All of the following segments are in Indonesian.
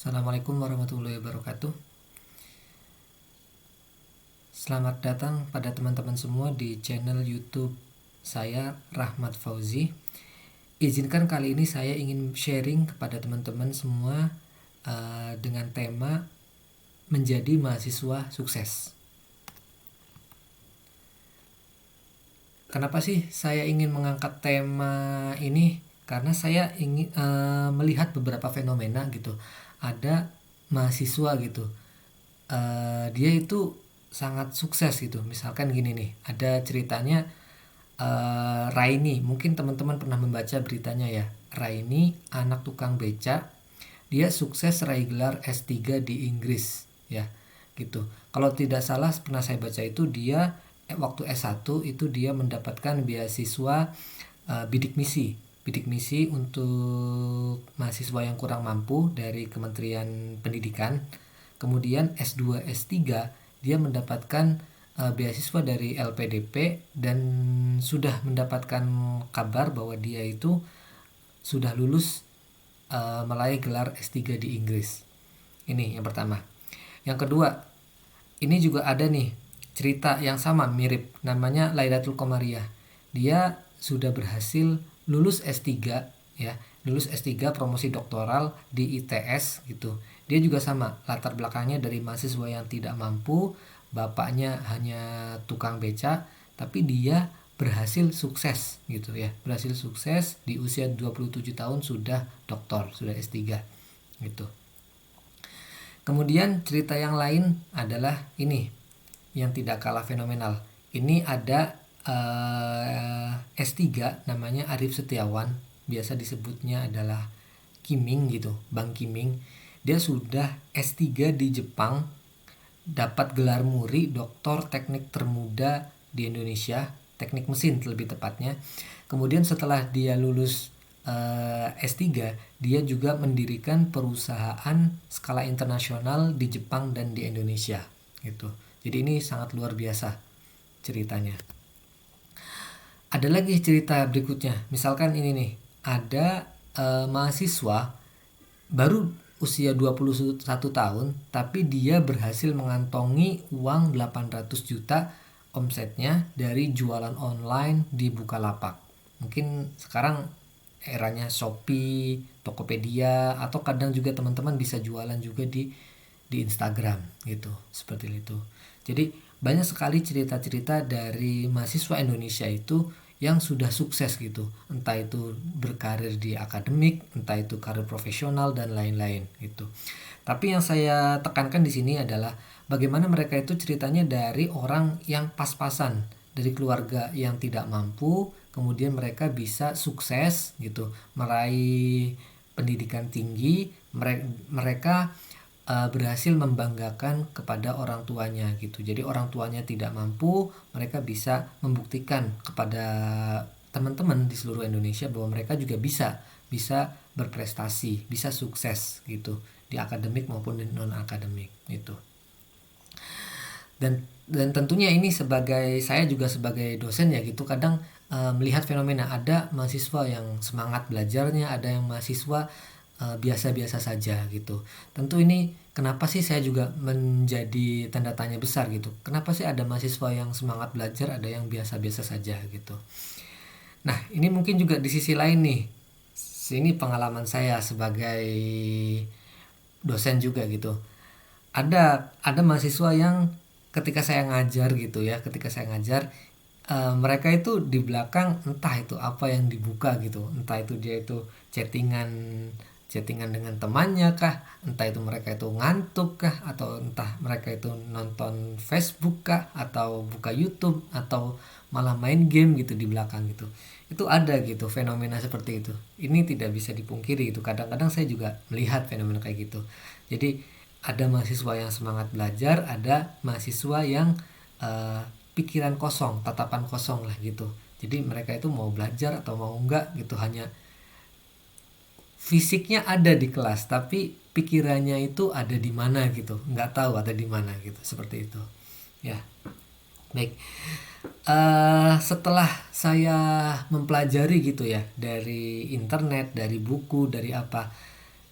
Assalamualaikum warahmatullahi wabarakatuh. Selamat datang pada teman-teman semua di channel YouTube saya, Rahmat Fauzi. Izinkan kali ini saya ingin sharing kepada teman-teman semua dengan tema menjadi mahasiswa sukses. Kenapa sih saya ingin mengangkat tema ini? Karena saya ingin melihat beberapa fenomena gitu. Ada mahasiswa gitu, dia itu sangat sukses gitu. Misalkan gini nih, ada ceritanya Raini. Mungkin teman-teman pernah membaca beritanya ya. Raini, anak tukang beca, dia sukses raih gelar S3 di Inggris ya gitu. Kalau tidak salah pernah saya baca itu dia waktu S1 itu dia mendapatkan beasiswa bidik misi untuk mahasiswa yang kurang mampu dari Kementerian Pendidikan. Kemudian S2 S3 dia mendapatkan beasiswa dari LPDP dan sudah mendapatkan kabar bahwa dia itu sudah lulus meraih gelar S3 di Inggris. Ini yang pertama. Yang kedua, ini juga ada nih cerita yang sama mirip, namanya Lailatul Qomariah. Dia sudah berhasil lulus S3 ya, lulus S3 promosi doktoral di ITS gitu. Dia juga sama, latar belakangnya dari mahasiswa yang tidak mampu, bapaknya hanya tukang beca, tapi dia berhasil sukses gitu ya. Berhasil sukses di usia 27 tahun sudah doktor, sudah S3 gitu. Kemudian cerita yang lain adalah ini yang tidak kalah fenomenal. Ini ada S3 namanya Arif Setiawan, biasa disebutnya adalah Kiming gitu, Bang Kiming. Dia sudah S3 di Jepang, dapat gelar muri doktor teknik termuda di Indonesia, teknik mesin lebih tepatnya. Kemudian setelah dia lulus S3, dia juga mendirikan perusahaan skala internasional di Jepang dan di Indonesia gitu. Jadi ini sangat luar biasa ceritanya. Ada lagi cerita berikutnya, misalkan ini nih, ada mahasiswa baru usia 21 tahun tapi dia berhasil mengantongi uang 800 juta omsetnya dari jualan online di Bukalapak. Mungkin sekarang eranya Shopee, Tokopedia, atau kadang juga teman-teman bisa jualan juga di Instagram gitu, seperti itu. Jadi banyak sekali cerita-cerita dari mahasiswa Indonesia itu yang sudah sukses gitu, entah itu berkarir di akademik, entah itu karir profesional dan lain-lain gitu. Tapi yang saya tekankan di sini adalah bagaimana mereka itu ceritanya dari orang yang pas-pasan, dari keluarga yang tidak mampu, kemudian mereka bisa sukses gitu, meraih pendidikan tinggi, mereka berhasil membanggakan kepada orang tuanya gitu. Jadi orang tuanya tidak mampu, mereka bisa membuktikan kepada teman-teman di seluruh Indonesia bahwa mereka juga bisa berprestasi, bisa sukses gitu di akademik maupun di non akademik itu. Dan tentunya ini saya juga sebagai dosen ya gitu, kadang melihat fenomena ada mahasiswa yang semangat belajarnya, ada yang mahasiswa biasa-biasa saja gitu. Tentu ini kenapa sih saya juga menjadi tanda tanya besar gitu. Kenapa sih ada mahasiswa yang semangat belajar, ada yang biasa-biasa saja gitu. Nah, ini mungkin juga di sisi lain nih. Ini pengalaman saya sebagai dosen juga gitu. Ada mahasiswa yang ketika saya ngajar gitu ya, mereka itu di belakang entah itu apa yang dibuka gitu, entah itu dia itu chattingan dengan temannya kah, entah itu mereka itu ngantuk kah, atau entah mereka itu nonton Facebook kah, atau buka YouTube, atau malah main game gitu di belakang gitu. Itu ada gitu fenomena seperti itu. Ini tidak bisa dipungkiri itu. Kadang-kadang saya juga melihat fenomena kayak gitu. Jadi ada mahasiswa yang semangat belajar, ada mahasiswa yang pikiran kosong, tatapan kosong lah gitu. Jadi mereka itu mau belajar atau mau enggak gitu, hanya fisiknya ada di kelas tapi pikirannya itu ada di mana gitu, nggak tahu ada di mana gitu, seperti itu ya. Baik, setelah saya mempelajari gitu ya dari internet, dari buku, dari apa,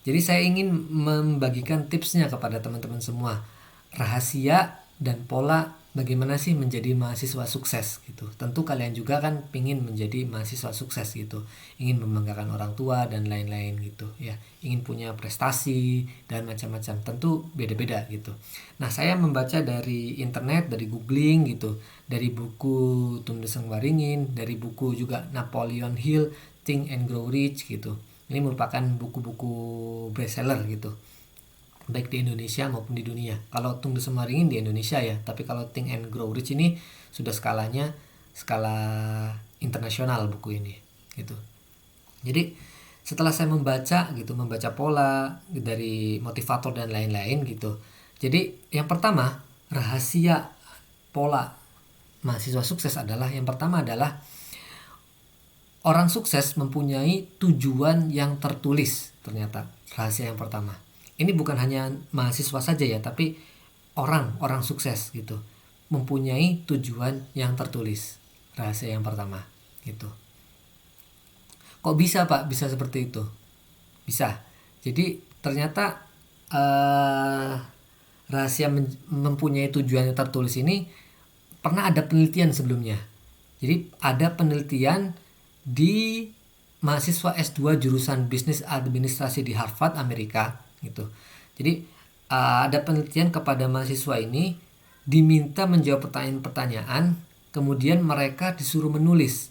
Jadi saya ingin membagikan tipsnya kepada teman-teman semua. Rahasia dan pola bagaimana sih menjadi mahasiswa sukses gitu. Tentu kalian juga kan pingin menjadi mahasiswa sukses gitu. Ingin membanggakan orang tua dan lain-lain gitu ya. Ingin punya prestasi dan macam-macam. Tentu beda-beda gitu. Nah, saya membaca dari internet, dari googling gitu, dari buku Tung Desem Waringin, dari buku juga Napoleon Hill, Think and Grow Rich gitu. Ini merupakan buku-buku bestseller gitu, baik di Indonesia maupun di dunia. Kalau Tung Desem Waringin di Indonesia ya, tapi kalau Think and Grow Rich ini sudah skalanya skala internasional buku ini gitu. Jadi setelah saya membaca gitu, membaca pola dari motivator dan lain-lain gitu. Jadi yang pertama, rahasia pola mahasiswa sukses adalah yang pertama adalah orang sukses mempunyai tujuan yang tertulis. Ternyata rahasia yang pertama. Ini bukan hanya mahasiswa saja ya, tapi orang sukses gitu mempunyai tujuan yang tertulis. Rahasia yang pertama gitu. Kok bisa Pak? Bisa seperti itu? Bisa. Jadi ternyata rahasia mempunyai tujuan yang tertulis ini pernah ada penelitian sebelumnya. Jadi ada penelitian di mahasiswa S2 jurusan bisnis administrasi di Harvard Amerika gitu. Jadi ada penelitian kepada mahasiswa ini diminta menjawab pertanyaan-pertanyaan, kemudian mereka disuruh menulis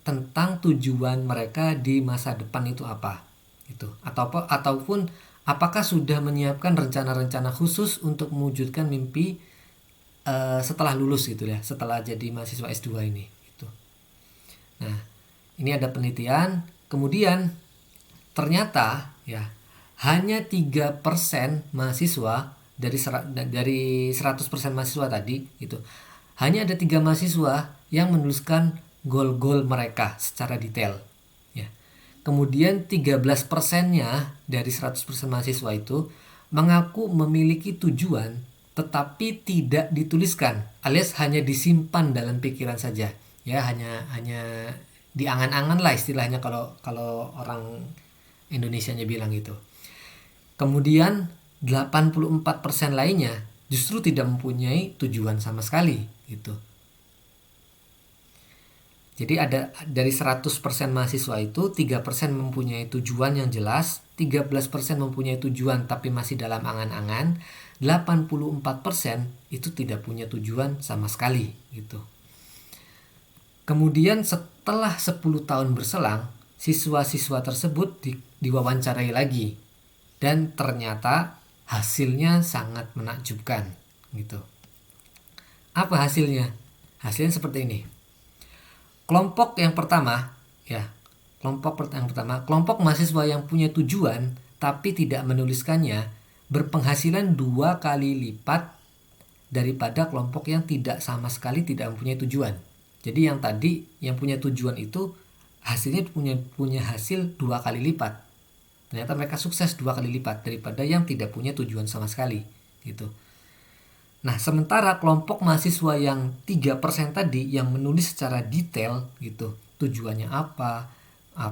tentang tujuan mereka di masa depan itu apa gitu. Ataupun apakah sudah menyiapkan rencana-rencana khusus untuk mewujudkan mimpi setelah lulus gitu ya, setelah jadi mahasiswa S2 ini gitu. Nah, ini ada penelitian, kemudian ternyata ya hanya 3% mahasiswa dari 100% mahasiswa tadi gitu. Hanya ada 3 mahasiswa yang menuliskan goal-goal mereka secara detail ya. Kemudian 13%-nya dari 100% mahasiswa itu mengaku memiliki tujuan tetapi tidak dituliskan, alias hanya disimpan dalam pikiran saja. Ya, hanya diangan-angan lah istilahnya kalau orang Indonesianya bilang gitu. Kemudian 84% lainnya justru tidak mempunyai tujuan sama sekali gitu. Jadi ada dari 100% mahasiswa itu 3% mempunyai tujuan yang jelas, 13% mempunyai tujuan tapi masih dalam angan-angan, 84% itu tidak punya tujuan sama sekali gitu. Kemudian setelah 10 tahun berselang, siswa-siswa tersebut diwawancarai lagi dan ternyata hasilnya sangat menakjubkan gitu. Apa hasilnya? Hasilnya seperti ini. Kelompok yang pertama, kelompok mahasiswa yang punya tujuan tapi tidak menuliskannya berpenghasilan 2 kali lipat daripada kelompok yang tidak sama sekali tidak mempunyai tujuan. Jadi yang tadi yang punya tujuan itu hasilnya punya hasil 2 kali lipat. Ternyata mereka sukses 2 kali lipat daripada yang tidak punya tujuan sama sekali gitu. Nah, sementara kelompok mahasiswa yang 3% tadi yang menulis secara detail gitu, tujuannya apa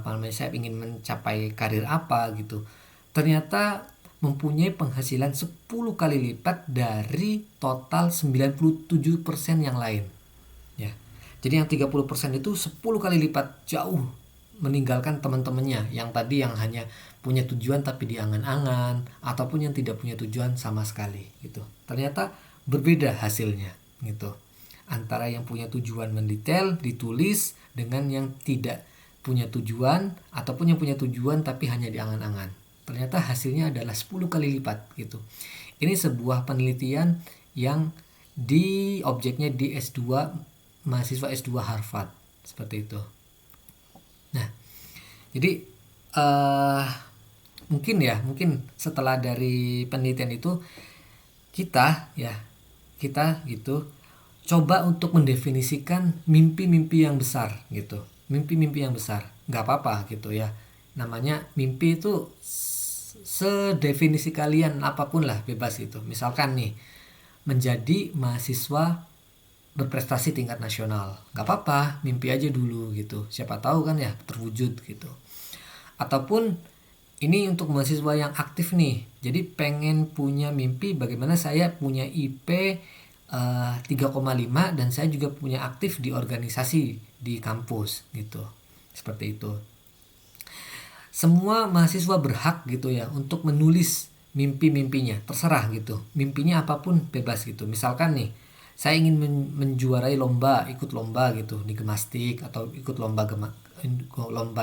namanya, saya ingin mencapai karir apa gitu. Ternyata mempunyai penghasilan 10 kali lipat dari total 97% yang lain. Ya. Jadi yang 30% itu 10 kali lipat jauh meninggalkan teman-temannya yang tadi yang hanya punya tujuan tapi di angan-angan ataupun yang tidak punya tujuan sama sekali gitu. Ternyata berbeda hasilnya gitu antara yang punya tujuan mendetail ditulis dengan yang tidak punya tujuan ataupun yang punya tujuan tapi hanya di angan-angan. Ternyata hasilnya adalah 10 kali lipat gitu. Ini sebuah penelitian yang objeknya di S2, mahasiswa S2 Harvard seperti itu. Nah, jadi mungkin setelah dari penelitian itu kita gitu coba untuk mendefinisikan mimpi-mimpi yang besar gitu. Mimpi-mimpi yang besar nggak apa-apa gitu ya, namanya mimpi itu sedefinisi kalian apapun lah, bebas gitu. Misalkan nih menjadi mahasiswa berprestasi tingkat nasional, nggak apa-apa, mimpi aja dulu gitu, siapa tahu kan ya terwujud gitu. Ataupun Ini untuk mahasiswa yang aktif nih. Jadi pengen punya mimpi bagaimana saya punya IP 3,5 dan saya juga punya aktif di organisasi di kampus gitu. Seperti itu. Semua mahasiswa berhak gitu ya untuk menulis mimpi-mimpinya, terserah gitu. Mimpinya apapun bebas gitu. Misalkan nih, saya ingin menjuarai lomba, ikut lomba gitu di Gemastik atau ikut lomba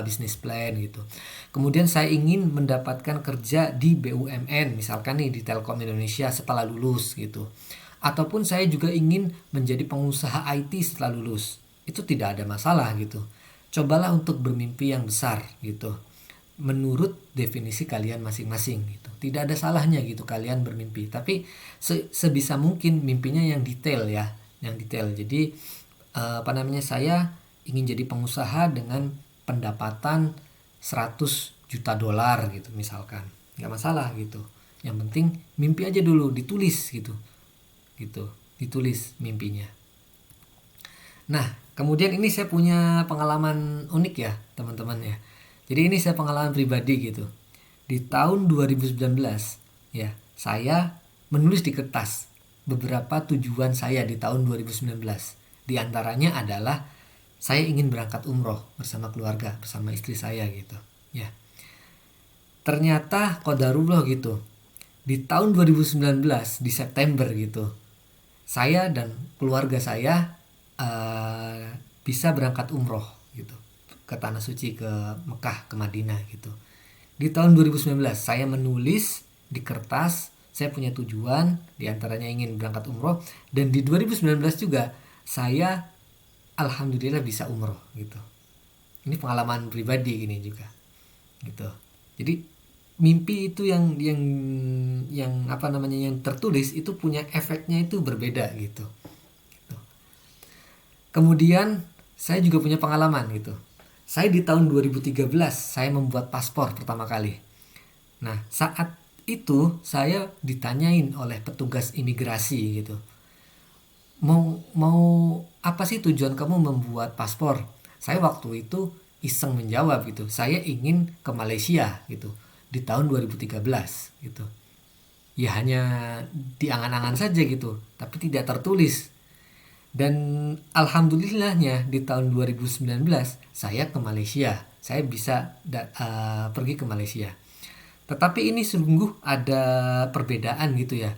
bisnis plan gitu. Kemudian saya ingin mendapatkan kerja di BUMN, misalkan nih di Telkom Indonesia setelah lulus gitu. Ataupun saya juga ingin menjadi pengusaha IT setelah lulus. Itu tidak ada masalah gitu. Cobalah untuk bermimpi yang besar gitu, menurut definisi kalian masing-masing gitu. Tidak ada salahnya gitu kalian bermimpi, tapi sebisa mungkin mimpinya yang detail ya, yang detail. Jadi saya ingin jadi pengusaha dengan pendapatan 100 juta dolar gitu misalkan. Nggak masalah gitu. Yang penting mimpi aja dulu ditulis gitu. Gitu, ditulis mimpinya. Nah, kemudian ini saya punya pengalaman unik ya, teman-teman ya. Jadi ini saya pengalaman pribadi gitu. Di tahun 2019 ya, saya menulis di kertas beberapa tujuan saya di tahun 2019. Di antaranya adalah saya ingin berangkat umroh bersama keluarga, bersama istri saya gitu. Ya. Ternyata qadarullah gitu. Di tahun 2019 di September gitu, saya dan keluarga saya bisa berangkat umroh gitu ke tanah suci, ke Mekah, ke Madinah gitu. Di tahun 2019 saya menulis di kertas saya punya tujuan, diantaranya ingin berangkat umroh, dan di 2019 juga saya alhamdulillah bisa umroh gitu. Ini pengalaman pribadi ini juga gitu. Jadi mimpi itu yang apa namanya, yang tertulis itu punya efeknya itu berbeda gitu. Kemudian saya juga punya pengalaman gitu. Saya di tahun 2013 saya membuat paspor pertama kali. Nah, saat itu saya ditanyain oleh petugas imigrasi gitu. Mau apa sih tujuan kamu membuat paspor? Saya waktu itu iseng menjawab gitu. Saya ingin ke Malaysia gitu di tahun 2013 gitu. Ya hanya di angan-angan saja gitu, tapi tidak tertulis. Dan alhamdulillahnya di tahun 2019 saya ke Malaysia. Saya bisa pergi ke Malaysia. Tetapi ini sungguh ada perbedaan gitu ya.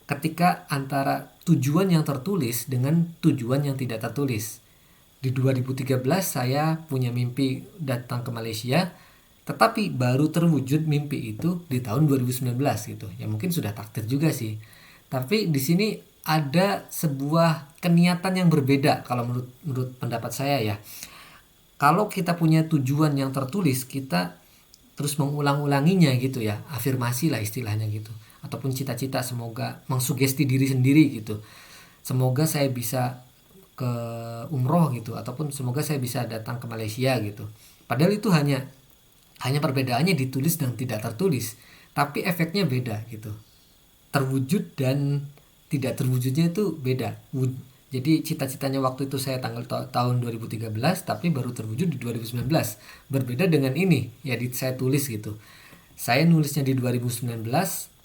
Ketika antara tujuan yang tertulis dengan tujuan yang tidak tertulis. Di 2013 saya punya mimpi datang ke Malaysia, tetapi baru terwujud mimpi itu di tahun 2019 gitu. Ya mungkin sudah takdir juga sih. Tapi di sini ada sebuah keniatan yang berbeda kalau menurut pendapat saya ya. Kalau kita punya tujuan yang tertulis, kita terus mengulang-ulanginya gitu ya, afirmasi lah istilahnya gitu, ataupun cita-cita, semoga mengsugesti diri sendiri gitu. Semoga saya bisa ke umroh gitu, ataupun semoga saya bisa datang ke Malaysia gitu. Padahal itu hanya perbedaannya ditulis dan tidak tertulis, tapi efeknya beda gitu. Terwujud dan tidak terwujudnya itu beda. Jadi cita-citanya waktu itu saya tahun 2013, tapi baru terwujud di 2019. Berbeda dengan ini, ya saya tulis gitu. Saya nulisnya di 2019,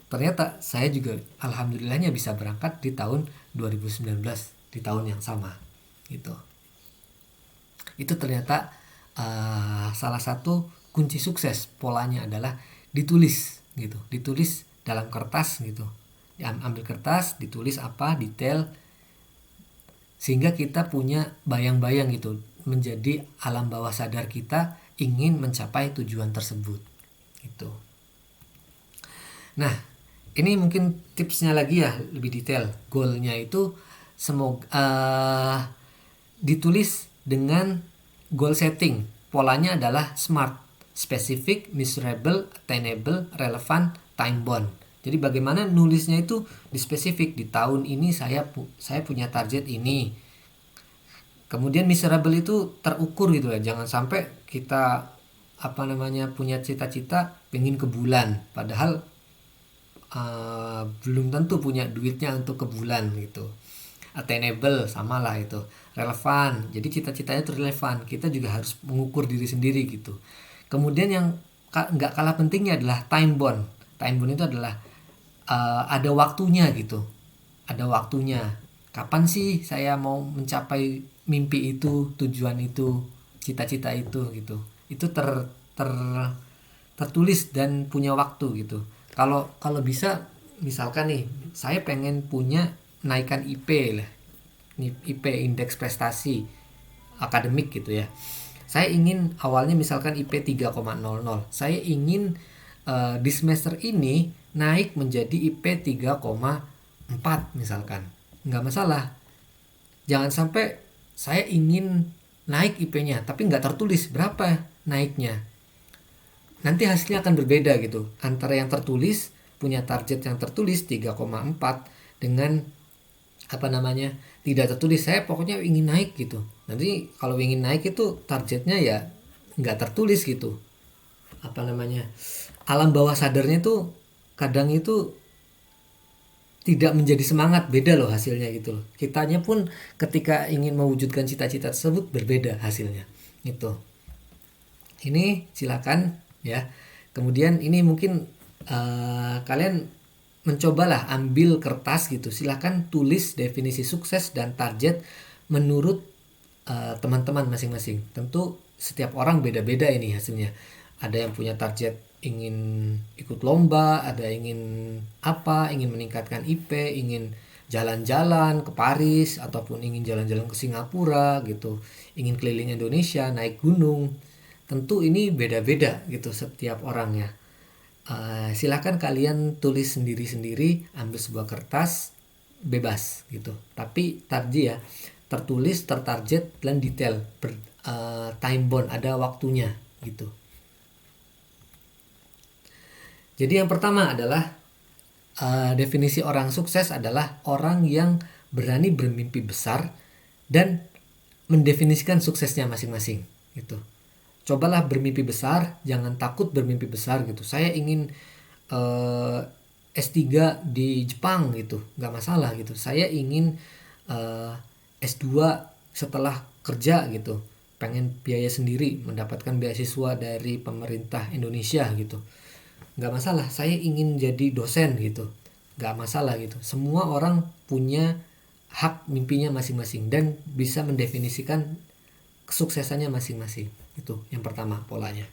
ternyata saya juga alhamdulillahnya bisa berangkat di tahun 2019, di tahun yang sama gitu. Itu ternyata salah satu kunci sukses polanya adalah ditulis gitu. Ditulis dalam kertas gitu. Ambil kertas, ditulis apa detail, sehingga kita punya bayang-bayang gitu, menjadi alam bawah sadar kita ingin mencapai tujuan tersebut gitu. Nah, ini mungkin tipsnya lagi ya, lebih detail. Goalnya itu semoga ditulis dengan goal setting. Polanya adalah SMART: specific, measurable, attainable, relevant, time bound. Jadi bagaimana nulisnya itu di spesifik, di tahun ini saya punya target ini. Kemudian measurable itu terukur gitu ya. Jangan sampai kita punya cita-cita pengen ke bulan, padahal belum tentu punya duitnya untuk ke bulan gitu. Attainable sama lah itu. Relevan, jadi cita-citanya itu relevan. Kita juga harus mengukur diri sendiri gitu. Kemudian yang nggak kalah pentingnya adalah time bond. Time bond itu adalah ada waktunya gitu, ada waktunya. Kapan sih saya mau mencapai mimpi itu, tujuan itu, cita-cita itu gitu. Itu ter tertulis dan punya waktu gitu. Kalau kalau bisa, misalkan nih saya pengen punya naikkan IP lah, IP indeks prestasi akademik gitu ya. Saya ingin awalnya misalkan IP 3,00. Saya ingin di semester ini naik menjadi IP 3,4 misalkan. Nggak masalah. Jangan sampai saya ingin naik IP-nya tapi nggak tertulis berapa naiknya. Nanti hasilnya akan berbeda gitu. Antara yang tertulis, punya target yang tertulis 3,4 dengan apa namanya tidak tertulis, saya pokoknya ingin naik gitu. Nanti kalau ingin naik itu targetnya ya nggak tertulis gitu. Apa namanya, alam bawah sadarnya tuh kadang itu tidak menjadi semangat, beda loh hasilnya gitu loh. Kitanya pun ketika ingin mewujudkan cita-cita tersebut berbeda hasilnya itu. Ini silakan ya. Kemudian ini mungkin kalian mencobalah ambil kertas gitu, silahkan tulis definisi sukses dan target menurut teman-teman masing-masing. Tentu setiap orang beda-beda ini hasilnya. Ada yang punya target ingin ikut lomba, ada ingin apa, ingin meningkatkan IP, ingin jalan-jalan ke Paris ataupun ingin jalan-jalan ke Singapura gitu, ingin keliling Indonesia, naik gunung. Tentu ini beda-beda gitu setiap orangnya. Silakan kalian tulis sendiri-sendiri, ambil sebuah kertas, bebas gitu. Tapi tadi ya, tertulis, tertarget dan detail, time bound, ada waktunya gitu. Jadi yang pertama adalah definisi orang sukses adalah orang yang berani bermimpi besar dan mendefinisikan suksesnya masing-masing gitu. Cobalah bermimpi besar, jangan takut bermimpi besar gitu. Saya ingin S3 di Jepang gitu, nggak masalah gitu. Saya ingin S2 setelah kerja gitu, pengen biaya sendiri, mendapatkan beasiswa dari pemerintah Indonesia gitu, nggak masalah. Saya ingin jadi dosen gitu, nggak masalah gitu. Semua orang punya hak mimpinya masing-masing dan bisa mendefinisikan kesuksesannya masing-masing. Itu yang pertama polanya.